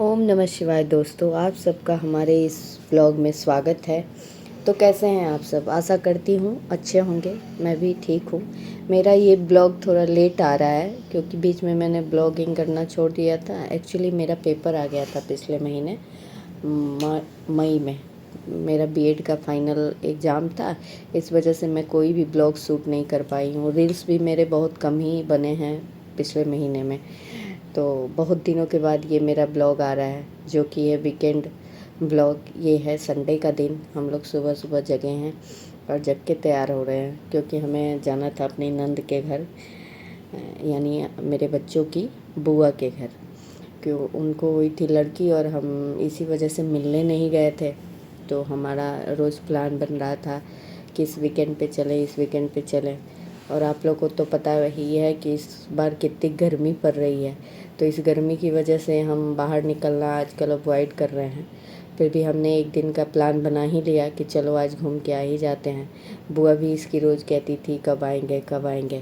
ओम नमः शिवाय। दोस्तों, आप सबका हमारे इस ब्लॉग में स्वागत है। तो कैसे हैं आप सब? आशा करती हूँ अच्छे होंगे। मैं भी ठीक हूँ। मेरा ये ब्लॉग थोड़ा लेट आ रहा है क्योंकि बीच में मैंने ब्लॉगिंग करना छोड़ दिया था। एक्चुअली मेरा पेपर आ गया था पिछले महीने मई में। मेरा बीएड का फाइनल एग्ज़ाम था, इस वजह से मैं कोई भी ब्लॉग शूट नहीं कर पाई हूँ। रील्स भी मेरे बहुत कम ही बने हैं पिछले महीने में। तो बहुत दिनों के बाद ये मेरा ब्लॉग आ रहा है, जो कि है वीकेंड ब्लॉग। ये है संडे का दिन। हम लोग सुबह सुबह जगे हैं और जग के तैयार हो रहे हैं क्योंकि हमें जाना था अपनी नंद के घर, यानी मेरे बच्चों की बुआ के घर। क्यों, उनको हुई थी लड़की और हम इसी वजह से मिलने नहीं गए थे। तो हमारा रोज़ प्लान बन रहा था कि इस वीकेंड पे चलें, इस वीकेंड पे चलें। और आप लोगों को तो पता ही है कि इस बार कितनी गर्मी पड़ रही है। तो इस गर्मी की वजह से हम बाहर निकलना आजकल अवॉइड कर रहे हैं। फिर भी हमने एक दिन का प्लान बना ही लिया कि चलो आज घूम के आ ही जाते हैं। बुआ भी इसकी रोज़ कहती थी कब आएंगे कब आएंगे।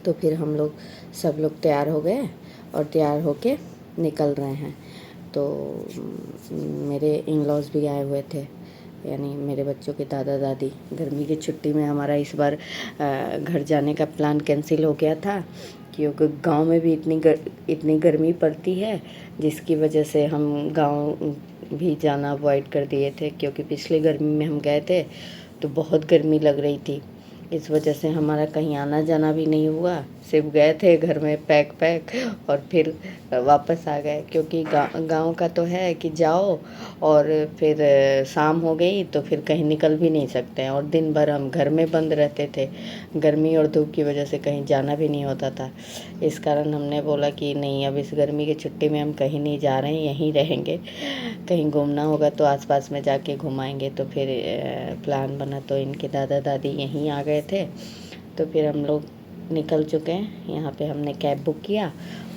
तो फिर हम लोग सब लोग तैयार हो गए और तैयार होके निकल रहे हैं। तो मेरे इन लॉज भी आए हुए थे, यानी मेरे बच्चों के दादा दादी। गर्मी की छुट्टी में हमारा इस बार घर जाने का प्लान कैंसिल हो गया था क्योंकि गांव में भी इतनी गर्मी पड़ती है, जिसकी वजह से हम गांव भी जाना अवॉइड कर दिए थे। क्योंकि पिछले गर्मी में हम गए थे तो बहुत गर्मी लग रही थी, इस वजह से हमारा कहीं आना जाना भी नहीं हुआ। सिर्फ गए थे घर में पैक और फिर वापस आ गए। क्योंकि गांव का तो है कि जाओ और फिर शाम हो गई तो फिर कहीं निकल भी नहीं सकते हैं, और दिन भर हम घर में बंद रहते थे। गर्मी और धूप की वजह से कहीं जाना भी नहीं होता था। इस कारण हमने बोला कि नहीं, अब इस गर्मी की छुट्टी में हम कहीं नहीं जा रहे हैं, यहीं रहेंगे। कहीं घूमना होगा तो आसपास में जाके घुमाएंगे। तो फिर प्लान बना तो इनके दादा दादी यहीं आ गए थे। तो फिर हम लोग निकल चुके हैं। यहाँ पे हमने कैब बुक किया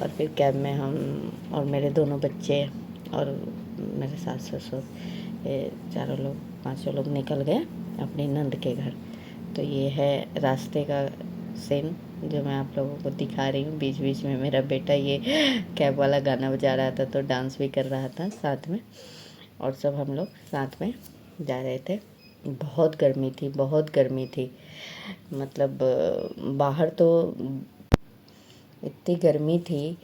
और फिर कैब में हम और मेरे दोनों बच्चे और मेरे सास ससुर, ये चारों लोग पांचों लोग निकल गए अपनी नंद के घर। तो ये है रास्ते का सीन जो मैं आप लोगों को दिखा रही हूँ। बीच बीच में मेरा बेटा ये कैब वाला गाना बजा रहा था तो डांस भी कर रहा था साथ में, और सब हम लोग साथ में जा रहे थे। बहुत गर्मी थी, बहुत गर्मी थी। मतलब बाहर तो इतनी गर्मी थी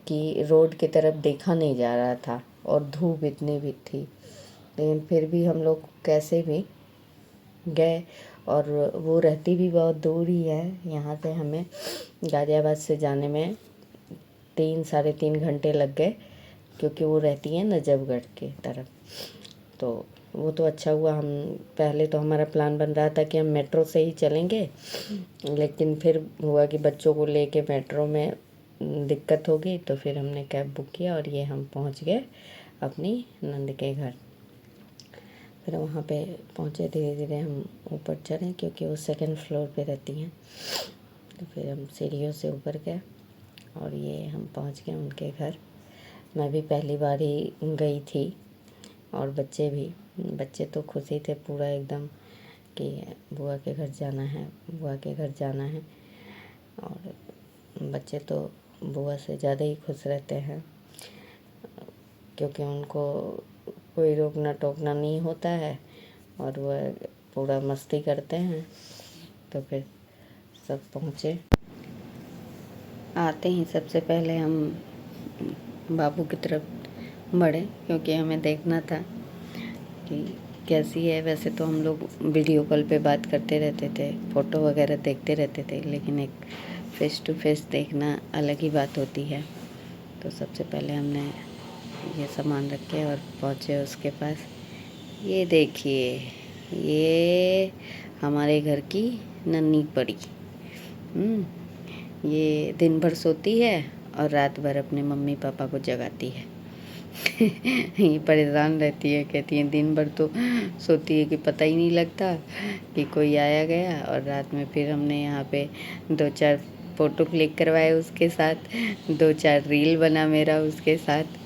कि रोड की तरफ देखा नहीं जा रहा था और धूप इतनी भी थी। लेकिन फिर भी हम लोग कैसे भी गए। और वो रहती भी बहुत दूर ही है। यहाँ से हमें गाज़ियाबाद से जाने में 3-3.5 घंटे लग गए, क्योंकि वो रहती है नजफगढ़ की तरफ। तो वो तो अच्छा हुआ, हम पहले तो हमारा प्लान बन रहा था कि हम मेट्रो से ही चलेंगे, लेकिन फिर हुआ कि बच्चों को लेके मेट्रो में दिक्कत होगी। तो फिर हमने कैब बुक किया और ये हम पहुंच गए अपनी नंद के घर। फिर वहाँ पे पहुँचे, धीरे धीरे हम ऊपर चढ़े क्योंकि वो सेकंड फ्लोर पे रहती हैं। तो फिर हम सीढ़ियों से ऊपर गए और ये हम पहुँच गए उनके घर। मैं भी पहली बार ही गई थी और बच्चे भी। बच्चे तो खुशी थे पूरा एकदम कि बुआ के घर जाना है, बुआ के घर जाना है। और बच्चे तो बुआ से ज़्यादा ही खुश रहते हैं क्योंकि उनको कोई रोकना टोकना नहीं होता है और वह पूरा मस्ती करते हैं। तो फिर सब पहुँचे। आते ही सबसे पहले हम बाबू की तरफ बढ़े क्योंकि हमें देखना था कि कैसी है। वैसे तो हम लोग वीडियो कॉल पे बात करते रहते थे, फ़ोटो वगैरह देखते रहते थे, लेकिन एक फ़ेस टू फेस देखना अलग ही बात होती है। तो सबसे पहले हमने ये सामान रखे और पहुँचे उसके पास। ये देखिए, ये हमारे घर की नन्ही परी। ये दिन भर सोती है और रात भर अपने मम्मी पापा को जगाती है। ये परेशान रहती है, कहती है दिन भर तो सोती है कि पता ही नहीं लगता कि कोई आया गया। और रात में फिर हमने यहाँ पे 2-4 फ़ोटो क्लिक करवाए उसके साथ, 2-4 रील बना मेरा उसके साथ।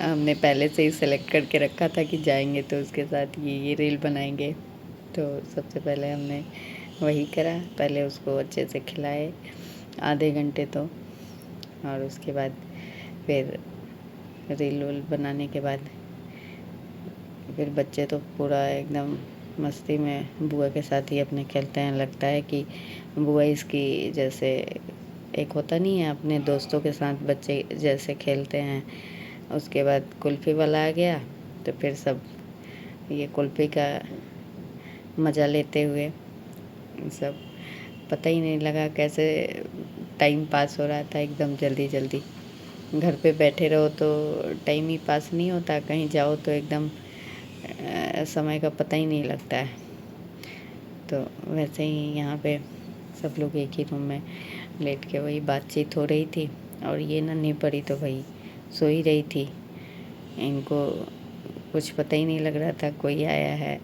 हमने पहले से ही सेलेक्ट करके रखा था कि जाएंगे तो उसके साथ ये रील बनाएंगे। तो सबसे पहले हमने वही करा। पहले उसको अच्छे से खिलाए आधे घंटे तो, और उसके बाद फिर रील वील बनाने के बाद फिर बच्चे तो पूरा एकदम मस्ती में बुआ के साथ ही अपने खेलते हैं। लगता है कि बुआ इसकी जैसे एक होता नहीं है, अपने दोस्तों के साथ बच्चे जैसे खेलते हैं। उसके बाद कुल्फ़ी वाला आ गया तो फिर सब ये कुल्फ़ी का मज़ा लेते हुए सब, पता ही नहीं लगा कैसे टाइम पास हो रहा था एकदम जल्दी जल्दी। घर पे बैठे रहो तो टाइम ही पास नहीं होता, कहीं जाओ तो एकदम समय का पता ही नहीं लगता है। तो वैसे ही यहाँ पे सब लोग एक ही रूम में लेट के वही बातचीत हो रही थी और ये नन्ही परी तो वही सो ही रही थी। इनको कुछ पता ही नहीं लग रहा था कोई आया है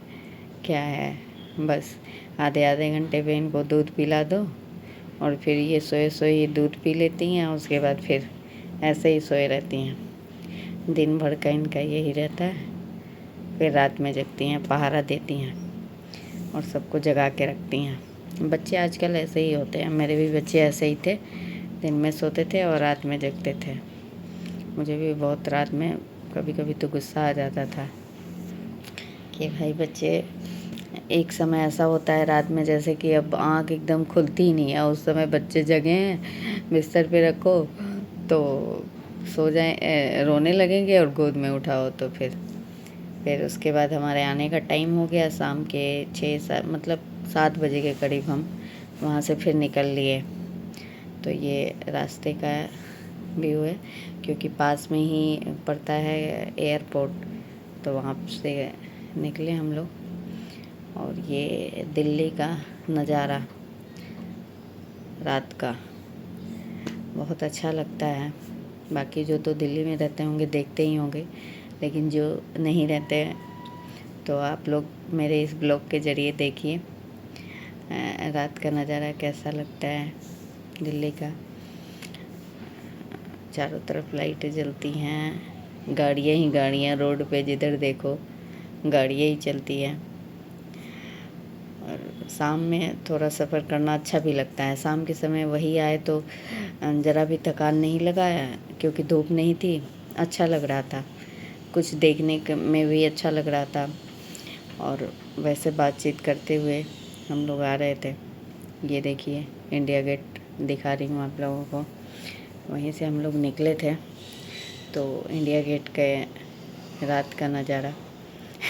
क्या है। बस आधे आधे घंटे पे इनको दूध पिला दो और फिर ये सोए सोए दूध पी लेती हैं। उसके बाद फिर ऐसे ही सोए रहती हैं। दिन भर का इनका यही रहता है। फिर रात में जगती हैं, पहरा देती हैं और सबको जगा के रखती हैं। बच्चे आजकल ऐसे ही होते हैं, मेरे भी बच्चे ऐसे ही थे, दिन में सोते थे और रात में जगते थे। मुझे भी बहुत रात में कभी कभी तो गुस्सा आ जाता था कि भाई बच्चे, एक समय ऐसा होता है रात में जैसे कि अब आँख एकदम खुलती ही नहीं है, उस समय बच्चे जगे हैं, बिस्तर पे रखो तो सो जाए, रोने लगेंगे और गोद में उठाओ तो फिर उसके बाद हमारे आने का टाइम हो गया। शाम के 7 बजे के करीब हम वहाँ से फिर निकल लिए। तो ये रास्ते का व्यू है, क्योंकि पास में ही पड़ता है एयरपोर्ट, तो वहाँ से निकले हम लोग। और ये दिल्ली का नज़ारा रात का बहुत अच्छा लगता है। बाकी जो तो दिल्ली में रहते होंगे देखते ही होंगे, लेकिन जो नहीं रहते हैं तो आप लोग मेरे इस ब्लॉग के ज़रिए देखिए रात का नज़ारा कैसा लगता है दिल्ली का। चारों तरफ लाइटें जलती हैं, गाड़ियाँ ही गाड़ियाँ, रोड पे जिधर देखो गाड़ियाँ ही चलती हैं। और शाम में थोड़ा सफ़र करना अच्छा भी लगता है। शाम के समय वही आए तो ज़रा भी थकान नहीं लगा, क्योंकि धूप नहीं थी, अच्छा लग रहा था, कुछ देखने में भी अच्छा लग रहा था। और वैसे बातचीत करते हुए हम लोग आ रहे थे। ये देखिए इंडिया गेट दिखा रही हूँ आप लोगों को, वहीं से हम लोग निकले थे। तो इंडिया गेट के रात का नज़ारा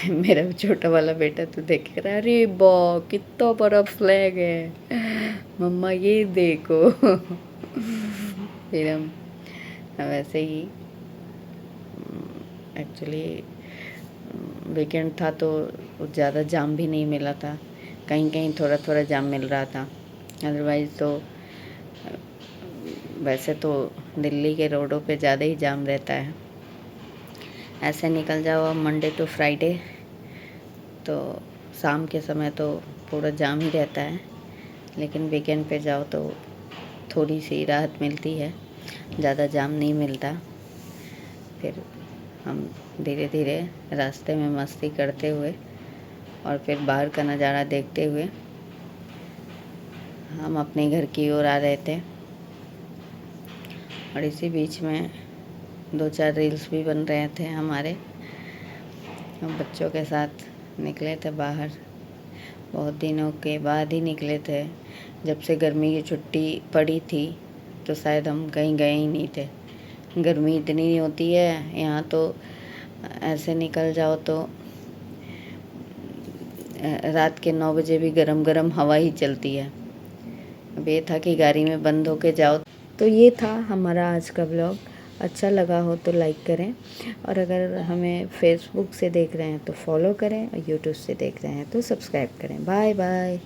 मेरा छोटा वाला बेटा तो देख रहा है, अरे बा कितना बड़ा फ्लैग है मम्मा ये देखो। फिर हम वैसे ही, एक्चुअली वीकेंड था तो ज़्यादा जाम भी नहीं मिला था, कहीं कहीं थोड़ा थोड़ा जाम मिल रहा था। अदरवाइज़ तो वैसे तो दिल्ली के रोडों पे ज़्यादा ही जाम रहता है। ऐसे निकल जाओ अब मंडे टू फ्राइडे तो शाम के समय तो पूरा जाम ही रहता है, लेकिन वीकेंड पे जाओ तो थोड़ी सी राहत मिलती है, ज़्यादा जाम नहीं मिलता। फिर हम धीरे धीरे रास्ते में मस्ती करते हुए और फिर बाहर का नज़ारा देखते हुए हम अपने घर की ओर आ रहे थे। और इसी बीच में 2-4 रील्स भी बन रहे थे हमारे। हम बच्चों के साथ निकले थे बाहर, बहुत दिनों के बाद ही निकले थे। जब से गर्मी की छुट्टी पड़ी थी तो शायद हम कहीं गए ही नहीं थे। गर्मी इतनी होती है यहाँ तो, ऐसे निकल जाओ तो रात के 9 बजे भी गरम गरम हवा ही चलती है। अब ये था कि गाड़ी में बंद होके जाओ। तो ये था हमारा आज का ब्लॉग। अच्छा लगा हो तो लाइक करें, और अगर हमें फेसबुक से देख रहे हैं तो फॉलो करें, और यूट्यूब से देख रहे हैं तो सब्सक्राइब करें। Bye bye.